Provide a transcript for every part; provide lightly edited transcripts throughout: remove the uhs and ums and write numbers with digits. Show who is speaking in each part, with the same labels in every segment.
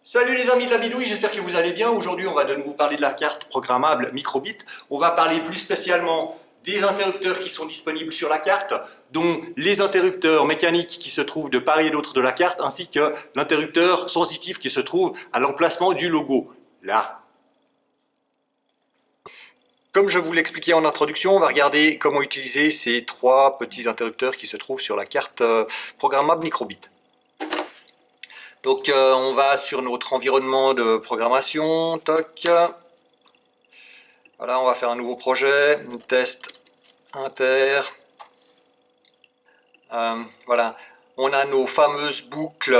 Speaker 1: Salut les amis de la bidouille, j'espère que vous allez bien. Aujourd'hui, on va de nouveau parler de la carte programmable microbit. On va parler plus spécialement des interrupteurs qui sont disponibles sur la carte, dont les interrupteurs mécaniques qui se trouvent de part et d'autre de la carte, ainsi que l'interrupteur sensitif qui se trouve à l'emplacement du logo, là. Comme je vous l'expliquais en introduction, on va regarder comment utiliser ces trois petits interrupteurs qui se trouvent sur la carte programmable microbit. Donc on va sur notre environnement de programmation, toc. Voilà, on va faire un nouveau projet, test inter. Voilà, on a nos fameuses boucles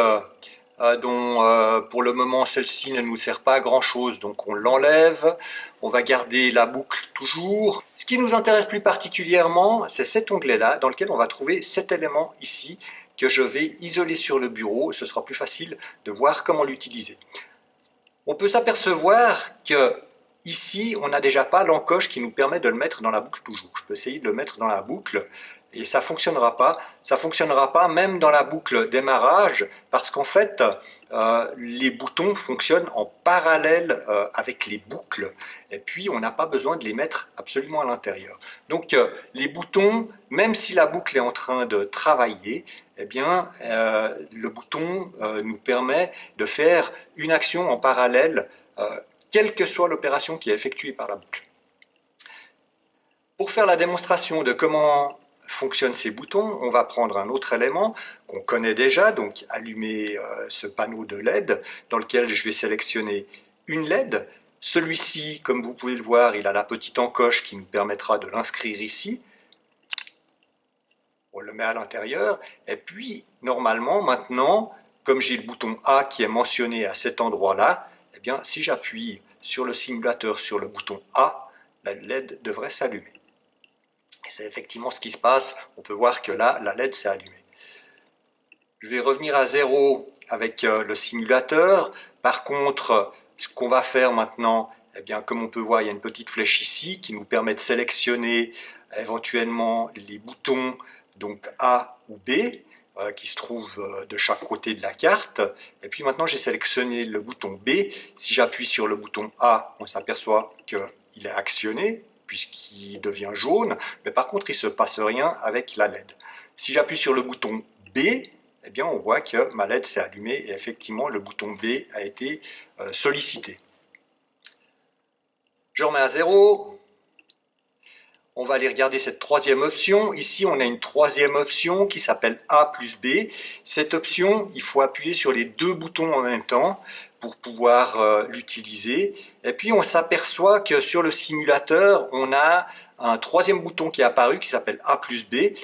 Speaker 1: dont pour le moment celle-ci ne nous sert pas à grand chose, donc on l'enlève. On va garder la boucle toujours. Ce qui nous intéresse plus particulièrement, c'est cet onglet-là dans lequel on va trouver cet élément ici que je vais isoler sur le bureau. Ce sera plus facile de voir comment l'utiliser. On peut s'apercevoir que ici, on n'a déjà pas l'encoche qui nous permet de le mettre dans la boucle toujours. Je peux essayer de le mettre dans la boucle et ça ne fonctionnera pas. Ça ne fonctionnera pas même dans la boucle démarrage parce qu'en fait, les boutons fonctionnent en parallèle avec les boucles et puis on n'a pas besoin de les mettre absolument à l'intérieur. Donc les boutons, même si la boucle est en train de travailler, eh bien, le bouton nous permet de faire une action en parallèle quelle que soit l'opération qui est effectuée par la boucle. Pour faire la démonstration de comment fonctionnent ces boutons, on va prendre un autre élément qu'on connaît déjà, donc allumer ce panneau de LED dans lequel je vais sélectionner une LED. Celui-ci, comme vous pouvez le voir, il a la petite encoche qui nous permettra de l'inscrire ici. On le met à l'intérieur et puis normalement maintenant, comme j'ai le bouton A qui est mentionné à cet endroit-là, eh bien si j'appuie sur le simulateur sur le bouton A, la LED devrait s'allumer. Et c'est effectivement ce qui se passe. On peut voir que là, la LED s'est allumée. Je vais revenir à 0 avec le simulateur. Par contre, ce qu'on va faire maintenant, eh bien, comme on peut voir, il y a une petite flèche ici qui nous permet de sélectionner éventuellement les boutons donc A ou B qui se trouvent de chaque côté de la carte. Et puis maintenant, j'ai sélectionné le bouton B. Si j'appuie sur le bouton A, on s'aperçoit qu'il est actionné puisqu'il devient jaune, mais par contre, il ne se passe rien avec la LED. Si j'appuie sur le bouton B, eh bien, on voit que ma LED s'est allumée et effectivement, le bouton B a été sollicité. Je remets à 0. On va aller regarder cette troisième option. Ici, on a une troisième option qui s'appelle A plus B. Cette option, il faut appuyer sur les deux boutons en même temps pour pouvoir l'utiliser. Et puis, on s'aperçoit que sur le simulateur, on a un troisième bouton qui est apparu qui s'appelle A plus B.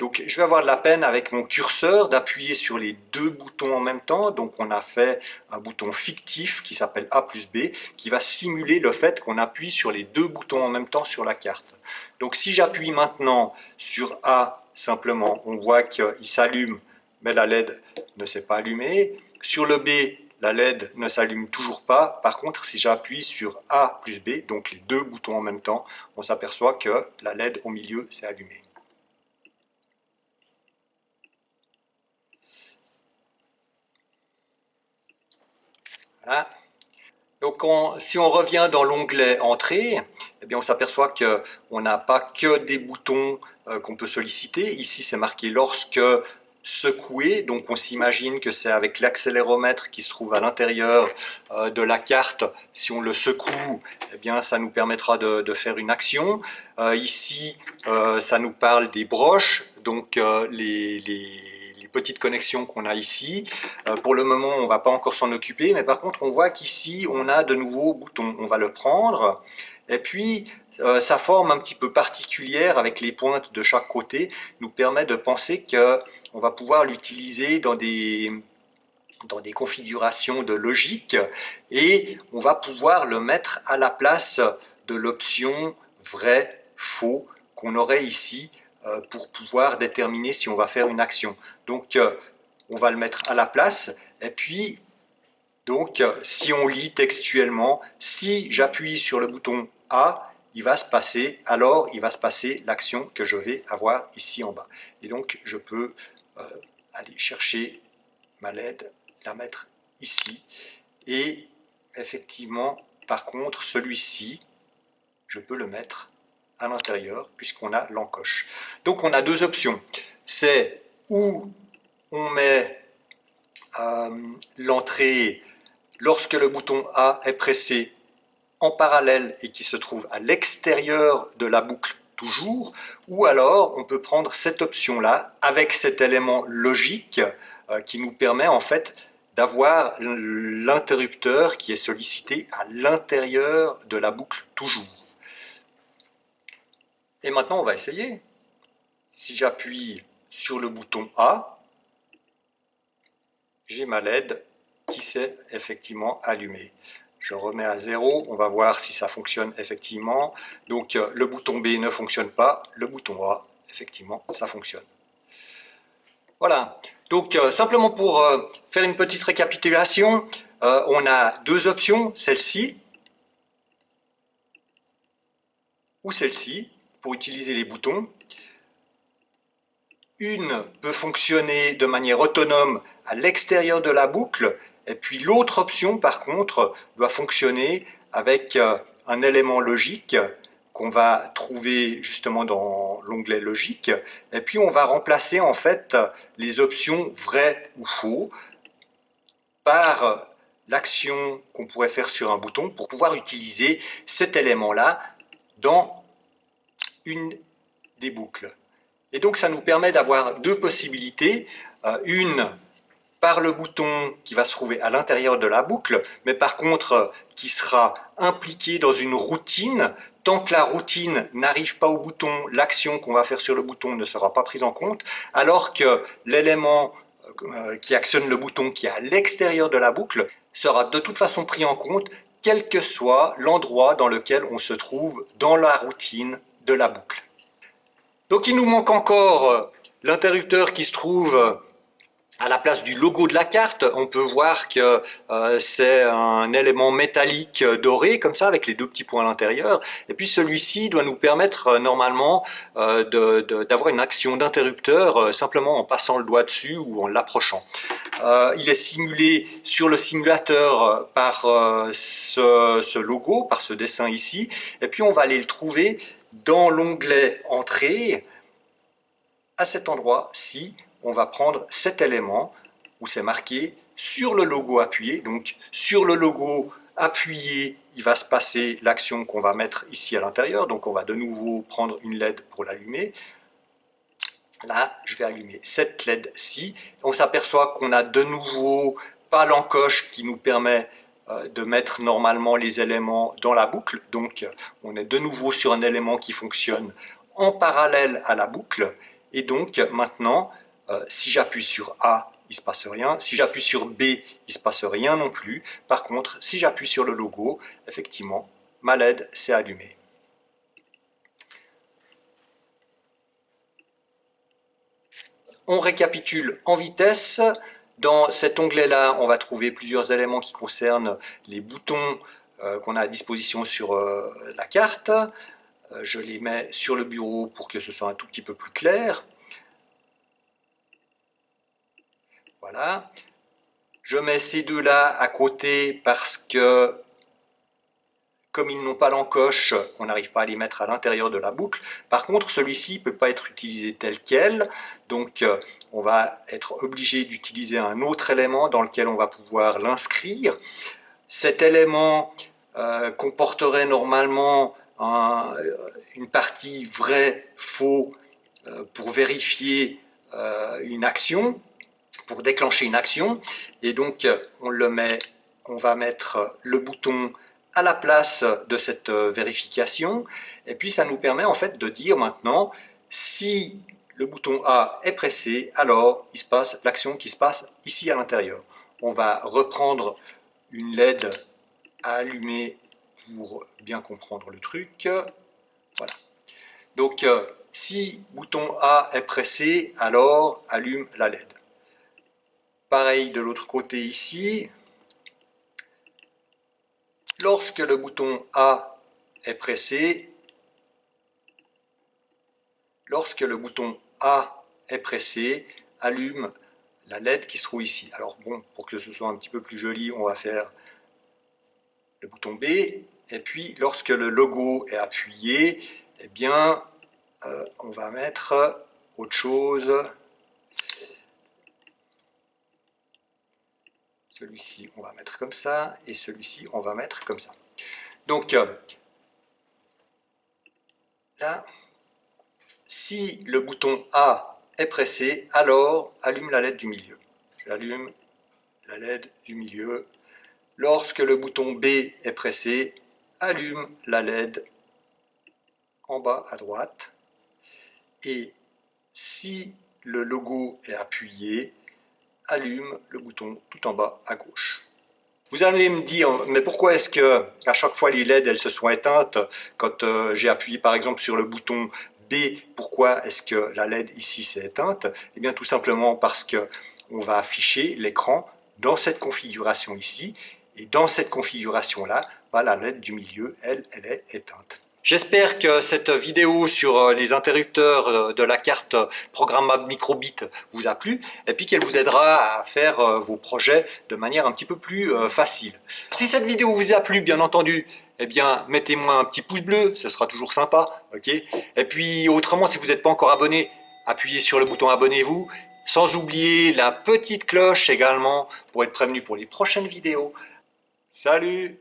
Speaker 1: Donc, je vais avoir de la peine avec mon curseur d'appuyer sur les deux boutons en même temps. Donc, on a fait un bouton fictif qui s'appelle A plus B, qui va simuler le fait qu'on appuie sur les deux boutons en même temps sur la carte. Donc, si j'appuie maintenant sur A, simplement, on voit qu'il s'allume, mais la LED ne s'est pas allumée. Sur le B, la LED ne s'allume toujours pas. Par contre, si j'appuie sur A plus B, donc les deux boutons en même temps, on s'aperçoit que la LED au milieu s'est allumée. Voilà. Donc si on revient dans l'onglet Entrée, eh bien on s'aperçoit qu'on n'a pas que des boutons qu'on peut solliciter. Ici c'est marqué lorsque secoué, donc on s'imagine que c'est avec l'accéléromètre qui se trouve à l'intérieur de la carte. Si on le secoue, eh bien ça nous permettra de faire une action. Ici ça nous parle des broches, donc les petites connexions qu'on a ici. Pour le moment, on ne va pas encore s'en occuper, mais par contre, on voit qu'ici, on a de nouveaux boutons. On va le prendre, et puis sa forme un petit peu particulière avec les pointes de chaque côté nous permet de penser qu'on va pouvoir l'utiliser dans des configurations de logique et on va pouvoir le mettre à la place de l'option vrai, faux qu'on aurait ici pour pouvoir déterminer si on va faire une action. Donc on va le mettre à la place et puis donc si on lit textuellement, si j'appuie sur le bouton A, il va se passer, alors il va se passer l'action que je vais avoir ici en bas. Et donc je peux aller chercher ma LED, la mettre ici Et effectivement, par contre, celui-ci, je peux le mettre à l'intérieur puisqu'on a l'encoche. Donc on a deux options. C'est où on met l'entrée lorsque le bouton A est pressé en parallèle et qui se trouve à l'extérieur de la boucle toujours, ou alors on peut prendre cette option-là avec cet élément logique qui nous permet en fait d'avoir l'interrupteur qui est sollicité à l'intérieur de la boucle toujours. Et maintenant on va essayer. Si j'appuie sur le bouton A, j'ai ma LED qui s'est effectivement allumée. Je remets à 0, on va voir si ça fonctionne effectivement. Donc le bouton B ne fonctionne pas, le bouton A, effectivement, ça fonctionne. Voilà, donc simplement pour faire une petite récapitulation, on a deux options, celle-ci ou celle-ci, pour utiliser les boutons. Une peut fonctionner de manière autonome à l'extérieur de la boucle, et puis l'autre option, par contre, doit fonctionner avec un élément logique qu'on va trouver justement dans l'onglet logique, et puis on va remplacer en fait les options vrai ou faux par l'action qu'on pourrait faire sur un bouton pour pouvoir utiliser cet élément-là dans une des boucles. Et donc ça nous permet d'avoir deux possibilités, une par le bouton qui va se trouver à l'intérieur de la boucle, mais par contre qui sera impliqué dans une routine. Tant que la routine n'arrive pas au bouton, l'action qu'on va faire sur le bouton ne sera pas prise en compte, alors que l'élément qui actionne le bouton qui est à l'extérieur de la boucle sera de toute façon pris en compte, quel que soit l'endroit dans lequel on se trouve dans la routine de la boucle. Donc il nous manque encore l'interrupteur qui se trouve à la place du logo de la carte. On peut voir que c'est un élément métallique doré comme ça avec les deux petits points à l'intérieur, et puis celui-ci doit nous permettre normalement d'avoir une action d'interrupteur simplement en passant le doigt dessus ou en l'approchant. Il est simulé sur le simulateur par ce logo, par ce dessin ici, et puis on va aller le trouver dans l'onglet Entrée. À cet endroit-ci, on va prendre cet élément où c'est marqué sur le logo appuyé. Donc sur le logo appuyé, il va se passer l'action qu'on va mettre ici à l'intérieur. Donc on va de nouveau prendre une LED pour l'allumer. Là, je vais allumer cette LED-ci. On s'aperçoit qu'on a de nouveau pas l'encoche qui nous permet de mettre normalement les éléments dans la boucle. Donc on est de nouveau sur un élément qui fonctionne en parallèle à la boucle. Et donc maintenant, si j'appuie sur A, il ne se passe rien. Si j'appuie sur B, il ne se passe rien non plus. Par contre, si j'appuie sur le logo, effectivement, ma LED s'est allumée. On récapitule en vitesse. Dans cet onglet-là, on va trouver plusieurs éléments qui concernent les boutons qu'on a à disposition sur la carte. Je les mets sur le bureau pour que ce soit un tout petit peu plus clair. Voilà. Je mets ces deux-là à côté parce que, comme ils n'ont pas l'encoche, on n'arrive pas à les mettre à l'intérieur de la boucle. Par contre, celui-ci ne peut pas être utilisé tel quel, donc on va être obligé d'utiliser un autre élément dans lequel on va pouvoir l'inscrire. Cet élément comporterait normalement une partie vrai, faux, pour vérifier une action, pour déclencher une action, et donc on va mettre le bouton à la place de cette vérification, et puis ça nous permet en fait de dire maintenant si le bouton A est pressé, alors il se passe l'action qui se passe ici à l'intérieur. On va reprendre une LED à allumer pour bien comprendre le truc. Voilà. Donc si bouton A est pressé, alors allume la LED. Pareil de l'autre côté ici. Lorsque le bouton A est pressé, allume la LED qui se trouve ici. Alors bon, pour que ce soit un petit peu plus joli, on va faire le bouton B, et puis lorsque le logo est appuyé, eh bien, on va mettre autre chose. Celui-ci, on va mettre comme ça, et celui-ci, on va mettre comme ça. Donc, là, si le bouton A est pressé, alors allume la LED du milieu. J'allume la LED du milieu. Lorsque le bouton B est pressé, allume la LED en bas à droite. Et si le logo est appuyé, allume le bouton tout en bas à gauche. Vous allez me dire, mais pourquoi est-ce que à chaque fois les LED elles se sont éteintes quand j'ai appuyé par exemple sur le bouton B, pourquoi est-ce que la LED ici s'est éteinte? Eh bien tout simplement parce que on va afficher l'écran dans cette configuration ici, et dans cette configuration là, la LED du milieu, elle est éteinte. J'espère que cette vidéo sur les interrupteurs de la carte programmable microbit vous a plu et puis qu'elle vous aidera à faire vos projets de manière un petit peu plus facile. Si cette vidéo vous a plu, bien entendu, eh bien mettez-moi un petit pouce bleu, ce sera toujours sympa, ok? Et puis autrement, si vous n'êtes pas encore abonné, appuyez sur le bouton abonnez-vous, sans oublier la petite cloche également pour être prévenu pour les prochaines vidéos. Salut!